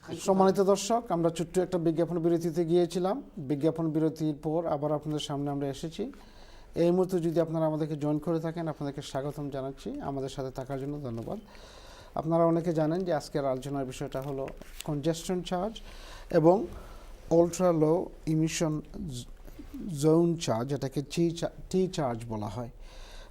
সম্মানিত দর্শক, আমরা ছোট্ট একটা বিজ্ঞাপন বিরতিতে গিয়েছিলাম। বিজ্ঞাপন বিরতির পর আবার আপনাদের সামনে আমরা এসেছি। এই মুহূর্তে যদি আপনারা আমাদেরকে জয়েন করে থাকেন, আপনাদেরকে স্বাগতম জানাচ্ছি। আমাদের সাথে থাকার জন্য ধন্যবাদ। আপনারা অনেকে জানেন যে আজকের আলোচনার বিষয়টা হলো কনজেশন চার্জ এবং আলট্রা লো ইমিশন জোন চার্জ, যেটাকে টি চার্জ বলা হয়।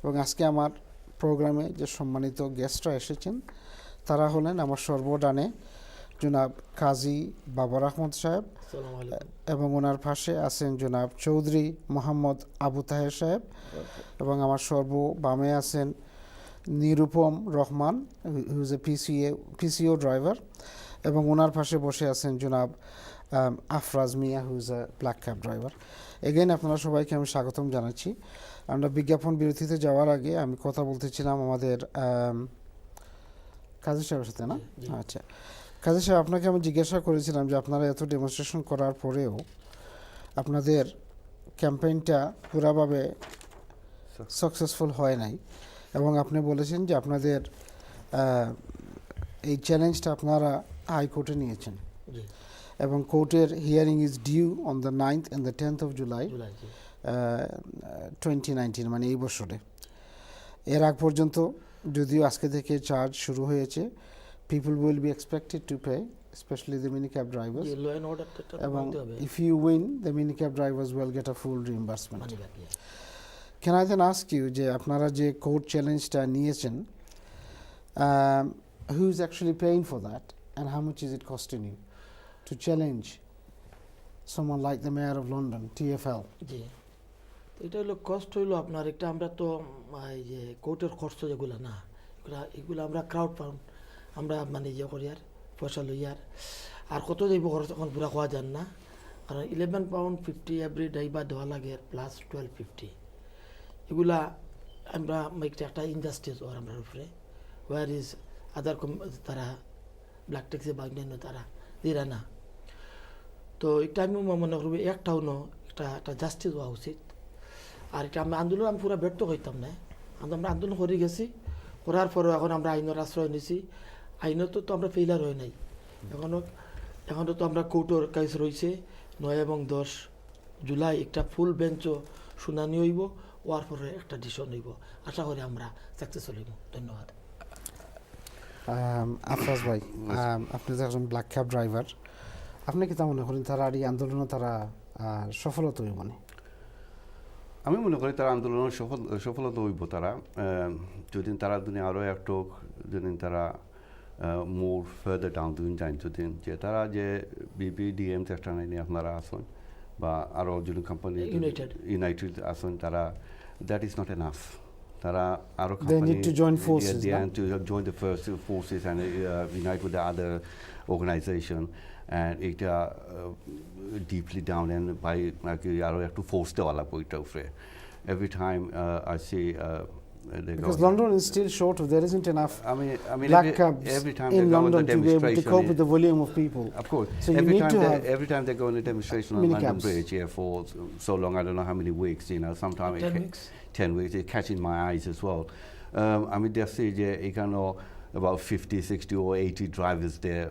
এবং আজকে আমার প্রোগ্রামে যে সম্মানিত গেস্টরা এসেছেন তারা হলেন আমার সর্বডানে জনাব কাজী বাবর আহমদ সাহেব, এবং ওনার পাশে আছেন জনাব চৌধুরী মোহাম্মদ আবু তাহের সাহেব, এবং আমার সর্ব বামে আছেন Nirupam Rahman, who's a PCO driver, এবং ওনার পাশে বসে আছেন জনাব Afraz Mia, who's a black cab driver. Again আপনারা সবাইকে আমি স্বাগতম জানাচ্ছি। আমরা বিজ্ঞাপন বিরতিতে যাওয়ার আগে আমি কথা বলতেছিলাম আমাদের কাজী সাহেবের সাথে, না? আচ্ছা, কাজী সাহেব, আপনাকে আমি জিজ্ঞাসা করেছিলাম যে আপনারা এত ডেমনস্ট্রেশন করার পরেও আপনাদের ক্যাম্পেইনটা পুরাভাবে সাকসেসফুল হয় নাই, এবং আপনি বলেছেন যে আপনাদের এই চ্যালেঞ্জটা আপনারা হাইকোর্টে নিয়েছেন, এবং কোর্টের hearing is due on the 9th and the 10th of July 2019, মানে এই বছরে। এর আগ পর্যন্ত যদিও আজকে থেকে চার্জ শুরু হয়েছে, people will be expected to pay, especially the minicab drivers. এবং if you win, the minicab drivers will get a full reimbursement. Can I then ask you যে আপনারা যে কোর্ট চ্যালেঞ্জটা নিয়েছেন, who is actually paying for that and how much is it costing you to challenge someone like the mayor of London, TfL? জি, এটা হলো কষ্ট হইলো আপনার একটা, আমরা তো এই যে কোর্টের খরচ যেগুলো না, এগুলো আমরা ক্রাউড ফান্ড আমরা মানে ইয়ে করি আর পয়সা লই আর কত যাইব খরচ এখন পুরা খাওয়া যান না, কারণ £11.50 এভরি ড্রাইভার দেওয়া লাগে প্লাস £12.50। এগুলা আমরা একটা ইনজাস্টিস ওর আমরা উপরে, ওয়ার ইজ আদার তারা ব্ল্যাক ট্যাক্সি বা অন্যান্য তারা দিরা না। তো এটা আমি মনে করবো একটাও একটা জাস্টিস হওয়া উচিত। আর এটা আমরা আন্দোলন আমি পুরো ব্যর্থ হইতাম না, আমরা আন্দোলন করে গেছি, করার পরেও এখন আমরা আইনের আশ্রয় নিয়েছি। আইনত তো আমরা ফেইলার হয় নাই, এখনও তো আমরা কোর্টের কেস রয়েছে 9 এবং 10 জুলাই একটা ফুল বেঞ্চও শুনানি হইব, ওয়ার পরে একটা ডিসিশন হইব। আশা করি আমরা সাকসেসফুল হইব। ধন্যবাদ। আফরাজ ভাই, আপনি যে একজন ব্ল্যাক ক্যাব ড্রাইভার, আপনি কি তা মনে করেন তারা এই আন্দোলনে তারা সফলতা হইব? মানে আমি মনে করি তারা আন্দোলনের সফলতা হইব তারা যদি তারা দুনিয়া আরও একটু যদি তারা মোর ফার্দার ডাউন দিন যাই, যদি যে তারা যে বিপিডিএম চেষ্টা নেই আপনারা আসুন বা আরও যদি কোম্পানি ইউনাইটেড আসুন, তারা দ্যাট ইজ নট এনাফ। তারা আরও join the forces and unite with the other organization and এটা deeply down and by আরও একটু ফোর্স দেওয়া লাগবে ওইটা উপরে। Every time I see because London is still short, there isn't enough I mean black cabs every time in they go on London the to be able to cope with the volume of people. Of course, so you need to have every time they go on a demonstration on London Bridge, for so long, I don't know how many weeks, sometimes 10 weeks, it catching my eyes as well. I mean, they say about 50, 60 or 80 drivers there,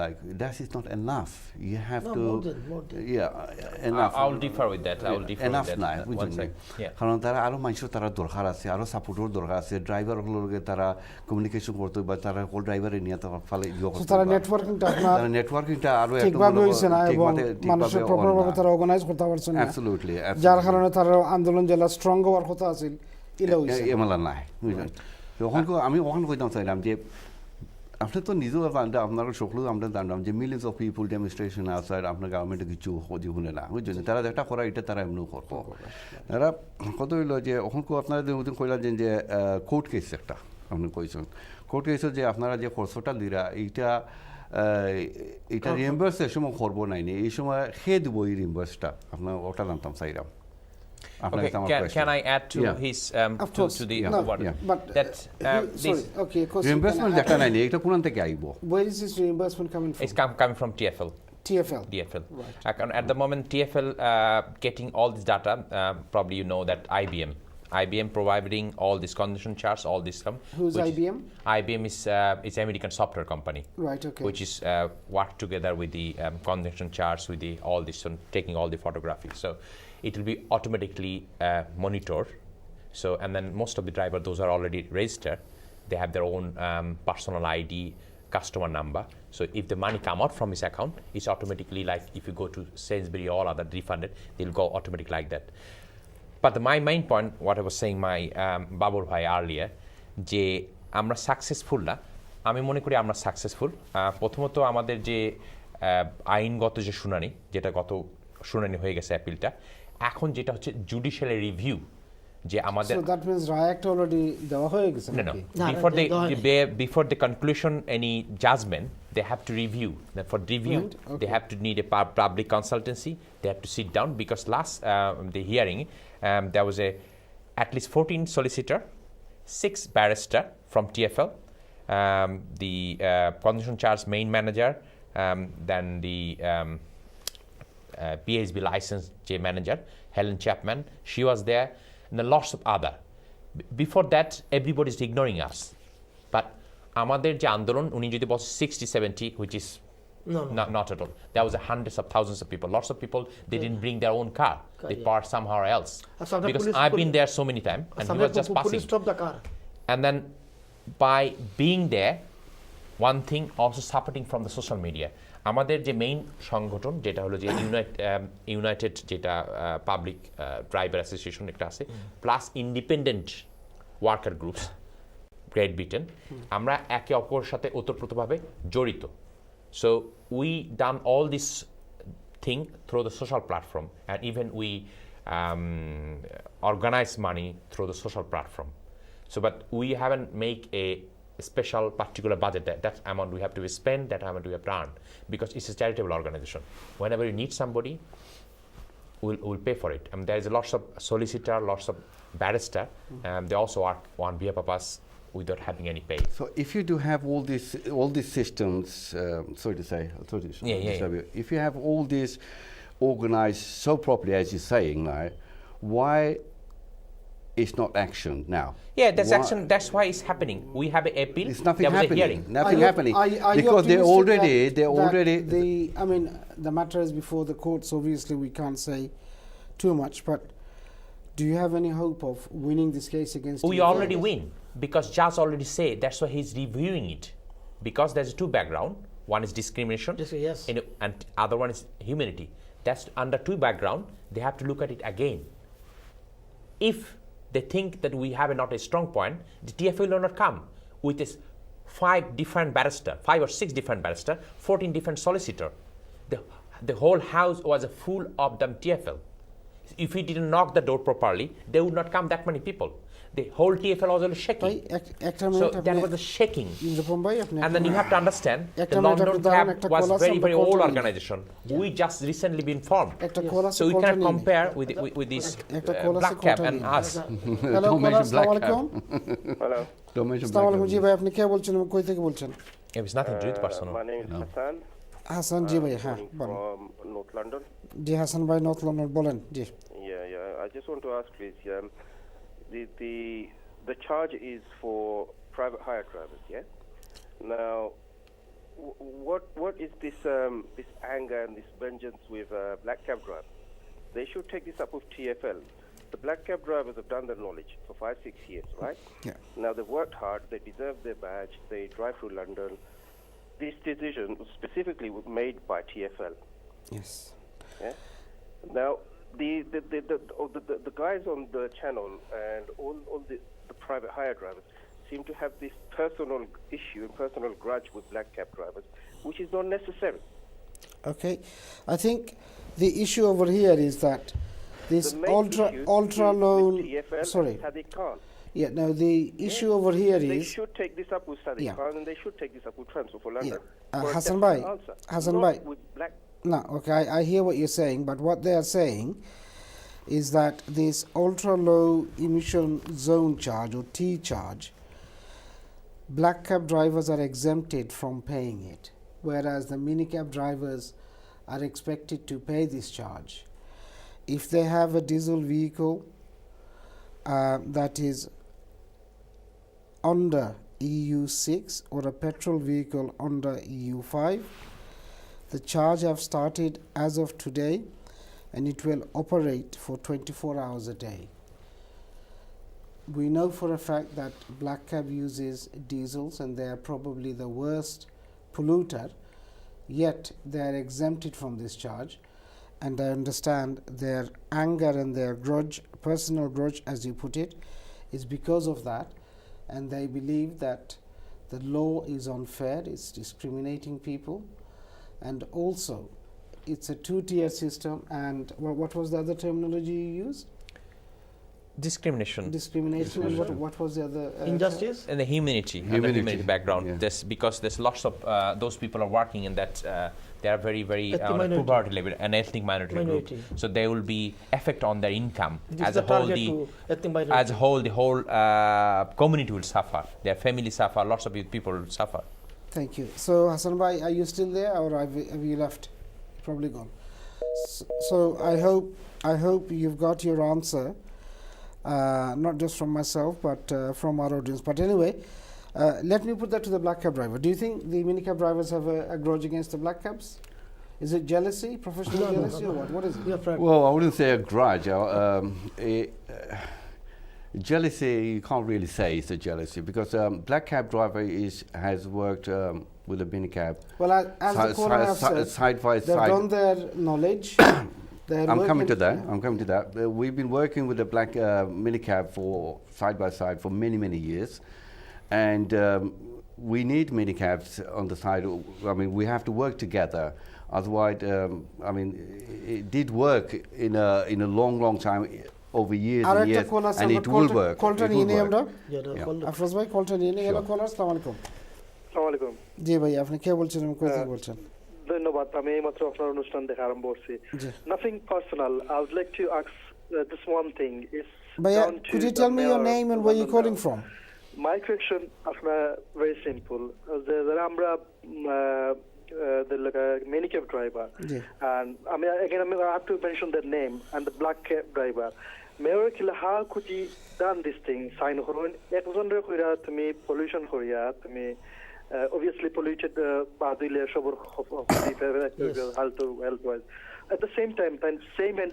like that is not enough. You have to more than. Yeah, enough. I'll differ with that. Enough now. One sec. Yeah. কারণ তারা আরো মানুষের তারা দরকার আছে, আরো সাপোর্টের দরকার আছে, ড্রাইভার হলকে তারা কমিউনিকেশন করতে বা তারা হোল ড্রাইভারে নিয়ে ফলে তারা নেটওয়ার্কিংটা তারা নেটওয়ার্কিংটা আরো ঠিকভাবে হইছে না এবং মানুষের প্রপারভাবে তারা অর্গানাইজ করতে পারছে না। অ্যাবসলিউটলি, যার কারণে তারা আন্দোলন জেলা স্ট্রং হওয়ার কথা আছে ইলা হইছে এমলা নাই। আমি ওখান কইতাম চাইলাম যে আপনি তো নিজেও আপনার সকলেও আমরা জানলাম যে millions of people demonstration outside আপনার গভর্নমেন্টে কিছু হতে শুনে না, বুঝছেন? তারা যেটা করা এটা তারা এমনিও করবো। এরা কত হইল যে ওখানকে আপনারা যে কইলেন যে কোর্ট কেস একটা আপনি কইছেন, কোর্ট কেসের যে আপনারা যে খরচটা দিরা এইটা রিএম্বার্স এর সময় করবো নাই, এই সময় খেয়ে দেবো এই রিএম্বার্সটা আপনার ওটা জানতাম চাইলাম। Okay, can I add to his of course, to the but that sorry, okay, reimbursement যেটা নাই এটা কোন থেকে আইব? Where is this reimbursement coming from? It's coming from TfL. TfL. Right. At the moment, TfL getting all this data. Probably you know that IBM IBM providing all this congestion charts, all this stuff. Who's IBM? IBM is it's American software company. Right, okay. Which is work together with the congestion charts, with the all this, taking all the photography. So it will be automatically monitored. So, and then most of the drivers, those are already registered. They have their own personal ID, customer number. So if the money come out from his account, it's automatically like if you go to Sainsbury or other refunded, they'll go automatic like that. But my main point, what I was saying my Babur bhai earlier, যে আমরা successful না, আমি মনে করি আমরা successful. প্রথমত আমাদের যে আইনগত যে শুনানি, যেটা গত শুনানি হয়ে গেছে অ্যাপিলটা, এখন যেটা হচ্ছে জুডিশিয়াল রিভিউ, যে আমাদের So that means Roy already দেওয়া হয়ে গেছে no নাকি? before the conclusion any judgment, they have to review. Then for review, Right, okay. they have to need a public consultancy. They have to sit down, because last the hearing there was at least 14 solicitor, 6 barrister from TFL, the congestion charge main manager, then the PHB license J manager Helen Chapman, she was there, and then lots of other. Before that, everybody is ignoring us. But আমাদের যে আন্দোলন, উনি যদি বলছে 60-70, which is No. not at all. There was hundreds of thousands of people. Lots of people, they didn't bring their own car. They parked somehow else. Sometimes Because police- I've been there so many times, and he was just Police passing. stop the car. And then by being there, one thing also supporting from the social media. আমাদের যে main সংগঠন যেটা হলো যে United যেটা public driver association একটা আছে, plus independent worker groups great Britain, আমরা একে অপরের সাথে ওতপ্রোতভাবে জড়িত। So we done all this thing through the social platform, and even we organize money through the social platform. So, but we haven't make a special particular budget that amount we have to spend, that amount we have to earn, because it's a charitable organization. Whenever you need somebody, we'll pay for it. And there is lots of solicitor, lots of barrister, and they also work on behalf of us without having any pay. So if you do have all these systems, sorry to disturb you. If you have all this organized so properly as you're saying now, why is not action now? Yeah, that's action. That's why it's happening. We have an appeal. It's nothing there was happening. a hearing. Nothing happening. Are you Because they're optimistic already. I mean, the matter is before the courts. Obviously, we can't say too much. But do you have any hope of winning this case against? We already win, because judge already say that's why he's reviewing it, because there's two background. One is discrimination, Yes. and other one is humanity. That's under two background. They have to look at it again. If they think that we have not a strong point, the TFL will not come with this 5 or 6 different barrister, 14 different solicitor. The whole house was full of them TFL. If we didn't knock the door properly, there would not come that many people. The whole TFL was all shaking. So there was a shaking. And then you have to understand, the London cab was very old organization. We just recently been formed. So we cannot compare with this black cab and us. Hello, Black Cab. Hello. Don't mention আসসালামু আলাইকুম Black জি Cab. ভাই, আপনি কে বলছেন, কই থেকে বলছেন? It was nothing to do with personal. My name is Hassan. Hasan জি ভাই, হ্যাঁ বলেন। From North London. জি হাসান ভাই, নর্থ লন্ডন, বলেন জি। Yeah. I just want to ask, please. The charge is for private hire drivers. Yeah. Now, what is this anger and this vengeance with black cab drivers? They should take this up with TFL. The black cab drivers have done their knowledge for 5-6 years, right? Yeah. Now they've worked hard. They deserve their badge. They drive through London. This decision specifically was made by TFL. Yes. Yeah. Now the guys on the channel and all the private hire drivers seem to have this personal issue and personal grudge with black cab drivers, which is not necessary. Okay, I think the issue over here is that this The main ultra issue low. with TFL Sorry. and Sadiq Khan. Yeah. Now the issue over here They is. should take this up with Sadiq Yeah. Khan, and they should take this up with Transport for London. Yeah. For a Hassan definite bhai, answer, Hassan not bhai. with black. No, okay, I hear what you're saying, but what they are saying is that this ultra low emission zone charge or T charge, black cab drivers are exempted from paying it, whereas the minicab drivers are expected to pay this charge. If they have a diesel vehicle that is under EU6 or a petrol vehicle under EU5. The charge have started as of today, and it will operate for 24 hours a day. We know for a fact that black cab uses diesels, and they are probably the worst polluter, yet they are exempted from this charge. And I understand their anger and their grudge, personal grudge as you put it, is because of that, and they believe that the law is unfair, it's discriminating people, and also it's a two-tier system. And what was the other terminology you used? Discrimination. Discrimination. And what was the other? Injustice. And the humanity, and the humanity background. Yeah. Because there's lots of those people are working in that they are very Ethnic on a minority. poverty level, an ethnic minority group. So there will be effect on their income This as is a the whole. target to ethnic minority. As a whole, the whole community will suffer. Their family suffer. Lots of people will suffer. Thank you. So Hassan Bhai, are you still there, or have you left? Probably gone. So I hope you've got your answer, not just from myself, but from our audience. But anyway, let me put that to the black cab driver. Do you think the minicab drivers have a grudge against the black cabs? Is it jealousy, professional jealousy, or what? What is it? Yeah, right. Well, I wouldn't say a grudge. Jealousy, you can't really say it's a jealousy, because black cab driver has worked with a minicab Well, as the caller have said, side by they've side. done their knowledge. I'm coming to that. We've been working with the black minicab for side by side for many years, and we need minicabs on the side. I mean, we have to work together. Otherwise, I mean, it did work in a long time, over years and years, and it will work. Colton It will নিয়ে আমরা Yeah. Afroz ভাই কলটা নিয়ে নিই। Hello কলার, আসসালামু আলাইকুম। আসসালামু আলাইকুম। জি ভাই, আপনি কে বলছেন এবং কোথা থেকে বলছেন? ধন্যবাদ। আমি এইমাত্র আপনার অনুষ্ঠান দেখা আরম্ভ করছি। জি Nothing personal. I would like to ask this one thing. It's ভাইয়া, down to could you the tell me your mayor name and of where you're London calling now. from? My question আপনার very simple. যারা আমরা the minicab driver, G and I mean again I have to mention their name and the black cab driver. Mayor kila how could he done this thing? Sign Hurun একজনের কইরা তুমি pollution করিয়া তুমি obviously polluted বাদিলে সবর health wise. At the same time, same in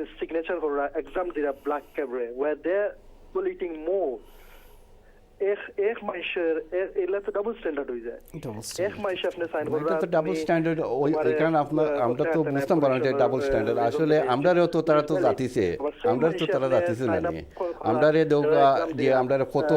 the signature for exam did a black cabaret where they're polluting more. एक माइशर এলা তো double standard হয়ে যায়। এক মাইশ আপনি সাইন কররা এটা তো ডাবল স্ট্যান্ডার্ড, ওই এখানে আমরা তো বুঝতাম পারি না ডাবল স্ট্যান্ডার্ড। আসলে আমরাও তো তারা তো জাতিছে, আমরা তো তারা জাতিছে না, আমরারে দৌগা যে আমরা কত